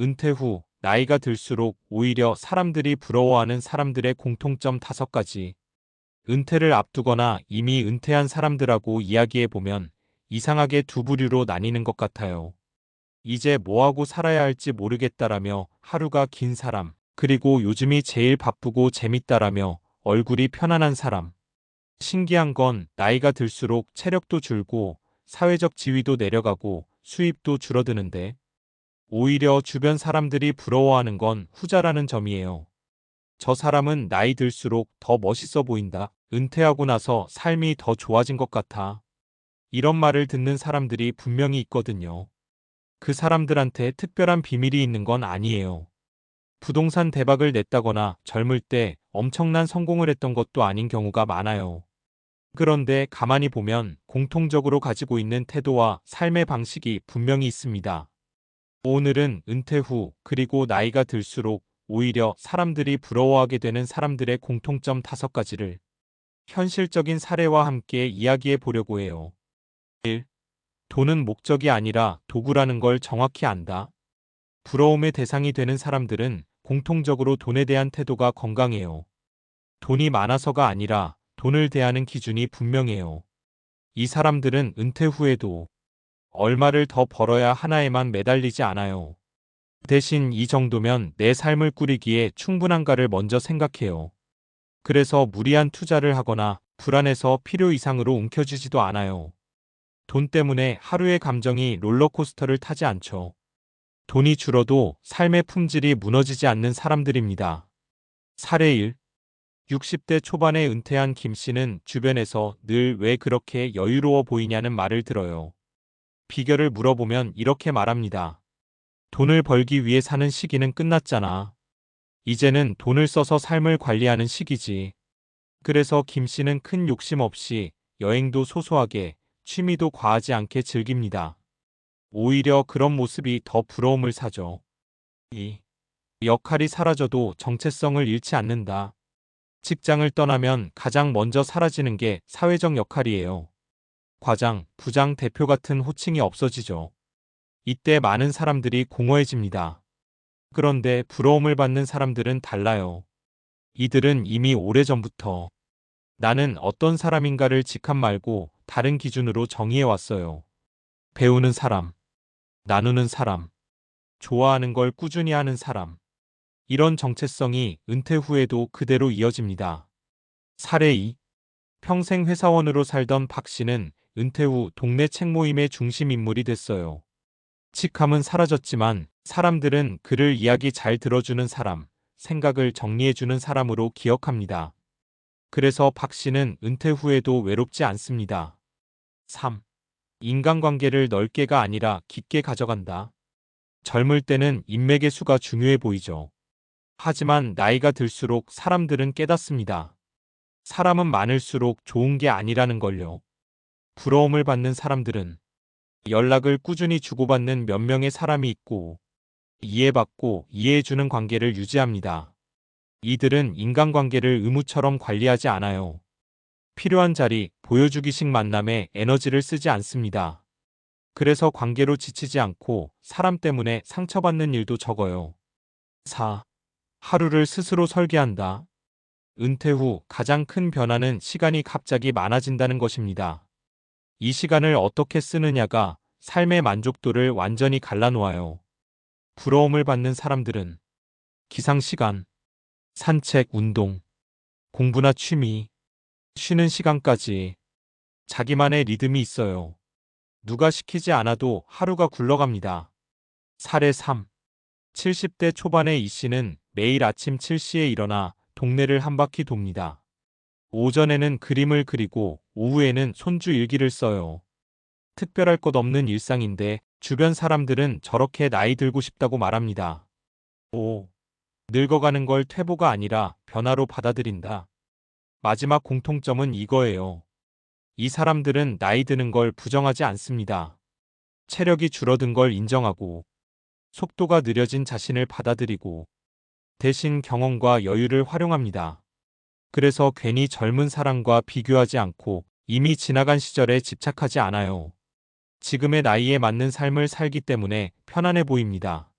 은퇴 후 나이가 들수록 오히려 사람들이 부러워하는 사람들의 공통점 5가지. 은퇴를 앞두거나 이미 은퇴한 사람들하고 이야기해보면 이상하게 두 부류로 나뉘는 것 같아요. 이제 뭐하고 살아야 할지 모르겠다라며 하루가 긴 사람, 그리고 요즘이 제일 바쁘고 재밌다라며 얼굴이 편안한 사람. 신기한 건 나이가 들수록 체력도 줄고 사회적 지위도 내려가고 수입도 줄어드는데 오히려 주변 사람들이 부러워하는 건 후자라는 점이에요. 저 사람은 나이 들수록 더 멋있어 보인다. 은퇴하고 나서 삶이 더 좋아진 것 같아. 이런 말을 듣는 사람들이 분명히 있거든요. 그 사람들한테 특별한 비밀이 있는 건 아니에요. 부동산 대박을 냈다거나 젊을 때 엄청난 성공을 했던 것도 아닌 경우가 많아요. 그런데 가만히 보면 공통적으로 가지고 있는 태도와 삶의 방식이 분명히 있습니다. 오늘은 은퇴 후 그리고 나이가 들수록 오히려 사람들이 부러워하게 되는 사람들의 공통점 5가지를 현실적인 사례와 함께 이야기해 보려고 해요. 1. 돈은 목적이 아니라 도구라는 걸 정확히 안다. 부러움의 대상이 되는 사람들은 공통적으로 돈에 대한 태도가 건강해요. 돈이 많아서가 아니라 돈을 대하는 기준이 분명해요. 이 사람들은 은퇴 후에도 얼마를 더 벌어야 하나에만 매달리지 않아요. 대신 이 정도면 내 삶을 꾸리기에 충분한가를 먼저 생각해요. 그래서 무리한 투자를 하거나 불안해서 필요 이상으로 움켜쥐지도 않아요. 돈 때문에 하루의 감정이 롤러코스터를 타지 않죠. 돈이 줄어도 삶의 품질이 무너지지 않는 사람들입니다. 사례 1. 60대 초반에 은퇴한 김 씨는 주변에서 늘 왜 그렇게 여유로워 보이냐는 말을 들어요. 비결을 물어보면 이렇게 말합니다. 돈을 벌기 위해 사는 시기는 끝났잖아. 이제는 돈을 써서 삶을 관리하는 시기지. 그래서 김 씨는 큰 욕심 없이 여행도 소소하게, 취미도 과하지 않게 즐깁니다. 오히려 그런 모습이 더 부러움을 사죠. 2. 역할이 사라져도 정체성을 잃지 않는다. 직장을 떠나면 가장 먼저 사라지는 게 사회적 역할이에요. 과장, 부장, 대표 같은 호칭이 없어지죠. 이때 많은 사람들이 공허해집니다. 그런데 부러움을 받는 사람들은 달라요. 이들은 이미 오래전부터 나는 어떤 사람인가를 직함 말고 다른 기준으로 정의해왔어요. 배우는 사람, 나누는 사람, 좋아하는 걸 꾸준히 하는 사람. 이런 정체성이 은퇴 후에도 그대로 이어집니다. 사례 2. 평생 회사원으로 살던 박 씨는 은퇴 후 동네 책 모임의 중심 인물이 됐어요. 직함은 사라졌지만 사람들은 그를 이야기 잘 들어주는 사람, 생각을 정리해주는 사람으로 기억합니다. 그래서 박 씨는 은퇴 후에도 외롭지 않습니다. 3. 인간관계를 넓게가 아니라 깊게 가져간다. 젊을 때는 인맥의 수가 중요해 보이죠. 하지만 나이가 들수록 사람들은 깨닫습니다. 사람은 많을수록 좋은 게 아니라는 걸요. 부러움을 받는 사람들은 연락을 꾸준히 주고받는 몇 명의 사람이 있고 이해받고 이해해주는 관계를 유지합니다. 이들은 인간관계를 의무처럼 관리하지 않아요. 필요한 자리, 보여주기식 만남에 에너지를 쓰지 않습니다. 그래서 관계로 지치지 않고 사람 때문에 상처받는 일도 적어요. 4. 하루를 스스로 설계한다. 은퇴 후 가장 큰 변화는 시간이 갑자기 많아진다는 것입니다. 이 시간을 어떻게 쓰느냐가 삶의 만족도를 완전히 갈라놓아요. 부러움을 받는 사람들은 기상시간, 산책, 운동, 공부나 취미, 쉬는 시간까지 자기만의 리듬이 있어요. 누가 시키지 않아도 하루가 굴러갑니다. 사례 3. 70대 초반의 이 씨는 매일 아침 7시에 일어나 동네를 한 바퀴 돕니다. 오전에는 그림을 그리고 오후에는 손주 일기를 써요. 특별할 것 없는 일상인데 주변 사람들은 저렇게 나이 들고 싶다고 말합니다. 5. 늙어가는 걸 퇴보가 아니라 변화로 받아들인다. 마지막 공통점은 이거예요. 이 사람들은 나이 드는 걸 부정하지 않습니다. 체력이 줄어든 걸 인정하고 속도가 느려진 자신을 받아들이고 대신 경험과 여유를 활용합니다. 그래서 괜히 젊은 사람과 비교하지 않고 이미 지나간 시절에 집착하지 않아요. 지금의 나이에 맞는 삶을 살기 때문에 편안해 보입니다.